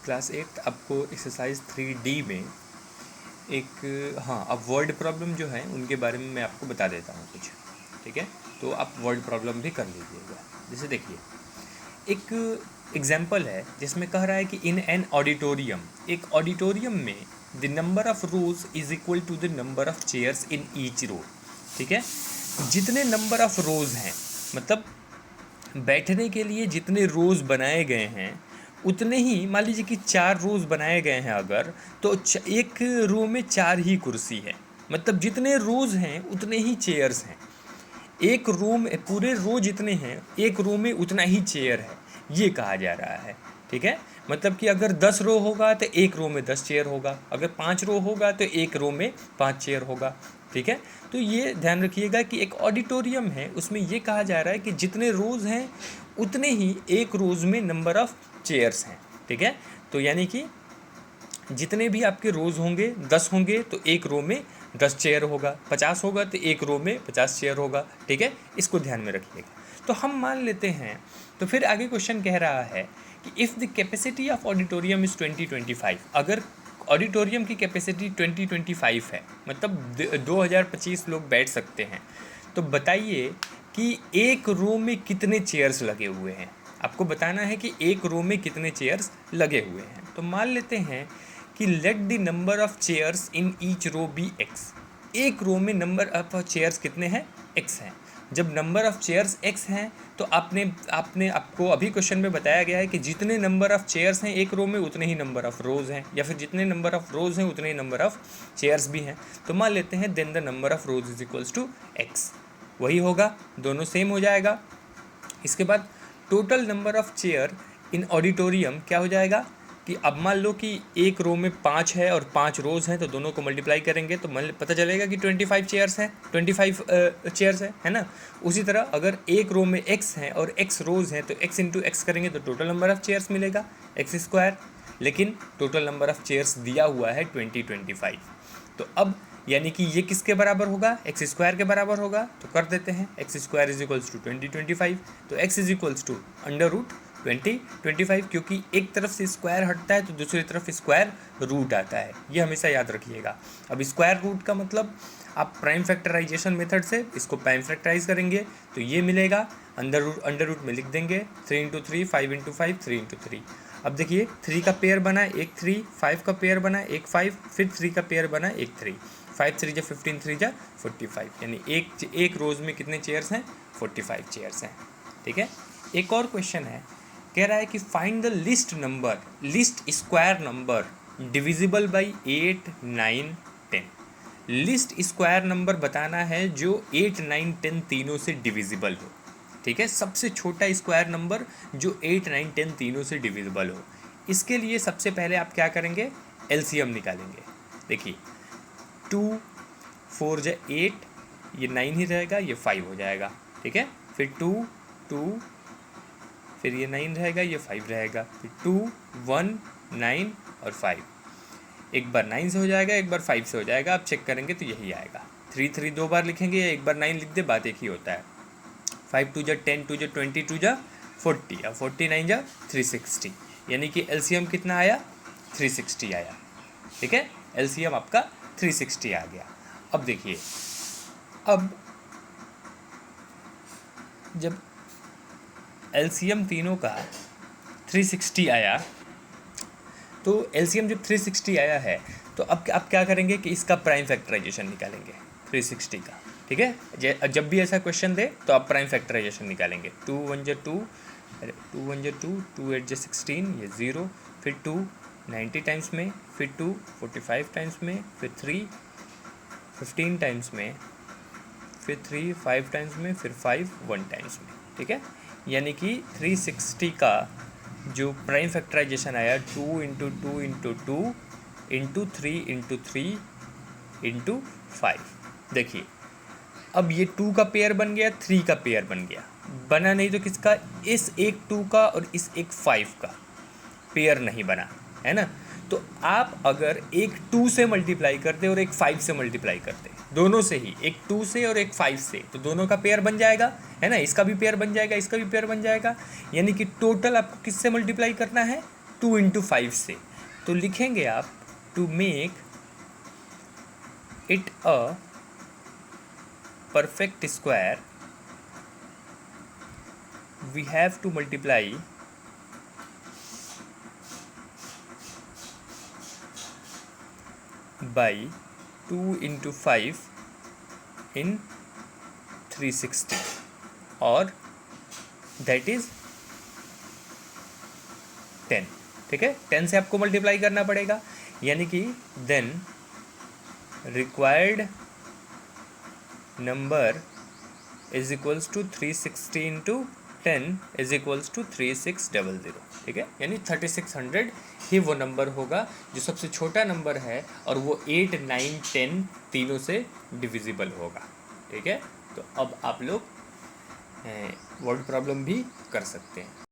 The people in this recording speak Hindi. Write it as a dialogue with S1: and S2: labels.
S1: क्लास 8 आपको एक्सरसाइज 3D में एक अब वर्ड प्रॉब्लम जो है उनके बारे में मैं आपको बता देता हूँ कुछ, ठीक है। तो आप वर्ड प्रॉब्लम भी कर लीजिएगा। जैसे देखिए, एक एग्जाम्पल है जिसमें कह रहा है कि इन एन ऑडिटोरियम, एक ऑडिटोरियम में the number of rows is equal to the number of chairs in each row, ठीक है। जितने नंबर ऑफ रोज हैं, मतलब बैठने के लिए जितने रोज बनाए गए हैं उतने ही, मान लीजिए कि 4 रोज बनाए गए हैं अगर, तो एक रो में 4 ही कुर्सी है। मतलब जितने रोज हैं उतने ही चेयर्स हैं। एक रो में, पूरे रो जितने हैं एक रो में उतना ही चेयर है, ये कहा जा रहा है, ठीक है। मतलब कि अगर 10 रो होगा तो एक रो में 10 चेयर होगा, अगर 5 रो होगा तो एक रो में 5 चेयर होगा, ठीक है। तो ये ध्यान रखिएगा कि एक ऑडिटोरियम है, उसमें ये कहा जा रहा है कि जितने रोज़ हैं उतने ही एक रोज़ में नंबर ऑफ़ चेयर्स हैं, ठीक है। तो यानी कि जितने भी आपके रोज़ होंगे 10 होंगे तो एक रो में 10 चेयर होगा, 50 होगा तो एक रो में 50 चेयर होगा, ठीक है। इसको ध्यान में रखिएगा। तो हम मान लेते हैं, तो फिर आगे क्वेश्चन कह रहा है कि if the capacity of auditorium is 2025, अगर ऑडिटोरियम की कैपेसिटी 2025 है, मतलब 2025 लोग बैठ सकते हैं, तो बताइए कि एक रो में कितने चेयर्स लगे हुए हैं। आपको बताना है कि एक रो में कितने चेयर्स लगे हुए हैं। तो मान लेते हैं कि let the number of chairs in each row be x. एक रो में नंबर ऑफ चेयर्स कितने हैं? एक्स हैं। जब नंबर ऑफ चेयर्स एक्स हैं तो आपको अभी क्वेश्चन में बताया गया है कि जितने नंबर ऑफ चेयर्स हैं एक रो में उतने ही नंबर ऑफ रोज हैं, या फिर जितने नंबर ऑफ रोज हैं उतने ही नंबर ऑफ चेयर्स भी हैं। तो मान लेते हैं then the number of rows is equals to x, वही होगा, दोनों सेम हो जाएगा। इसके बाद total number of chair in auditorium क्या हो जाएगा कि अब मान लो कि एक रो में 5 है और 5 रोज हैं, तो दोनों को मल्टीप्लाई करेंगे तो पता चलेगा कि 25 चेयर्स हैं, 25 चेयर्स है ना। उसी तरह अगर एक रो में x हैं और x रोज हैं तो x इंटू एक्स करेंगे तो टोटल नंबर ऑफ चेयर्स मिलेगा एक्स स्क्वायर, लेकिन टोटल नंबर ऑफ चेयर्स दिया हुआ है 2025। तो अब यानी कि ये किसके बराबर होगा? एक्स स्क्वायर के बराबर होगा। तो कर देते हैं, x square is equals to 2025, तो x is equals to under root 2025, क्योंकि एक तरफ से स्क्वायर हटता है तो दूसरी तरफ स्क्वायर रूट आता है, ये हमेशा याद रखिएगा। अब स्क्वायर रूट का मतलब आप प्राइम फैक्टराइजेशन मेथड से इसको प्राइम फैक्टराइज करेंगे तो ये मिलेगा, अंडर रूट में लिख देंगे 3 इंटू 3, 5 इंटू 5, 3 इंटू 3। अब देखिए 3 का पेयर बना एक 3, 5 का पेयर बना एक 5, फिर 3 का पेयर बना एक 3, 5 3 जा 15, 3 जा 45, यानी एक रोज में कितने चेयर्स हैं? 45 चेयर्स हैं, ठीक है। एक और क्वेश्चन है, कह रहा है कि find the list square number divisible by 8, 9, 10। List square number बताना है जो 8, 9, 10 तीनों से डिविजिबल हो, ठीक है। सबसे छोटा स्क्वायर नंबर जो 8, 9, 10 तीनों से डिविजिबल हो। इसके लिए सबसे पहले आप क्या करेंगे? एलसीएम निकालेंगे। देखिए 2 4 जा 8, ये 9 ही रहेगा, ये 5 हो जाएगा, ठीक है। फिर 2 2, फिर ये 9 रहेगा, ये 5 रहेगा, फिर 2 1 9 और 5। एक बार 9 से हो जाएगा, एक बार 5 से हो जाएगा। आप चेक करेंगे तो यही आएगा। 3 3 दो बार लिखेंगे या एक बार 9 लिख दे, बात एक ही होता है। 5 2 जा 10, 2 जा 20, 2 जा 40, और 49 जा 360, यानी कि एलसीएम कितना आया? 360 आया, ठीक है। एलसीएम आपका 360 आ गया। अब देखिए, अब जब एलसीएम तीनों का 360 आया, तो एलसीएम जब 360 आया है तो अब आप क्या करेंगे कि इसका प्राइम फैक्टराइजेशन निकालेंगे 360 का, ठीक है। जब भी ऐसा क्वेश्चन दे तो आप प्राइम फैक्टराइजेशन निकालेंगे। 2 1 जा 2, 2 1 जा 2, 2 8 जा 16, ये 0, फिर 2 90 टाइम्स में, फिर 2 45 टाइम्स में, फिर 3 15 टाइम्स में, फिर 3 5 टाइम्स में, फिर 5 1 टाइम्स में, ठीक है। यानी कि 360 का जो प्राइम फैक्टराइजेशन आया 2 into 2 into 2 into 3 into 3 into 5। देखिए अब ये 2 का पेयर बन गया, 3 का पेयर बन गया, बना नहीं तो किसका? इस एक 2 का और इस एक 5 का पेयर नहीं बना, है ना। तो आप अगर एक 2 से मल्टीप्लाई करते और एक 5 से मल्टीप्लाई करते, दोनों से ही, एक 2 से और एक 5 से, तो दोनों का पेयर बन जाएगा, है ना। इसका भी पेयर बन जाएगा, इसका भी पेयर बन जाएगा, यानी कि टोटल आपको किससे मल्टीप्लाई करना है? 2 × 5 से, तो लिखेंगे आप to make it a perfect square we have to multiply by 2 × 5 in 360 और दैट इज 10। ठीक है, 10 से आपको मल्टीप्लाई करना पड़ेगा, यानी कि then required number is equals to 360 × 10 is equals to 3600। ठीक है, यानी 3600 ही वो नंबर होगा जो सबसे छोटा नंबर है और वो 8, 9, 10 तीनों से डिविजिबल होगा। ठीक है, तो अब आप लोग वर्ड प्रॉब्लम भी कर सकते हैं।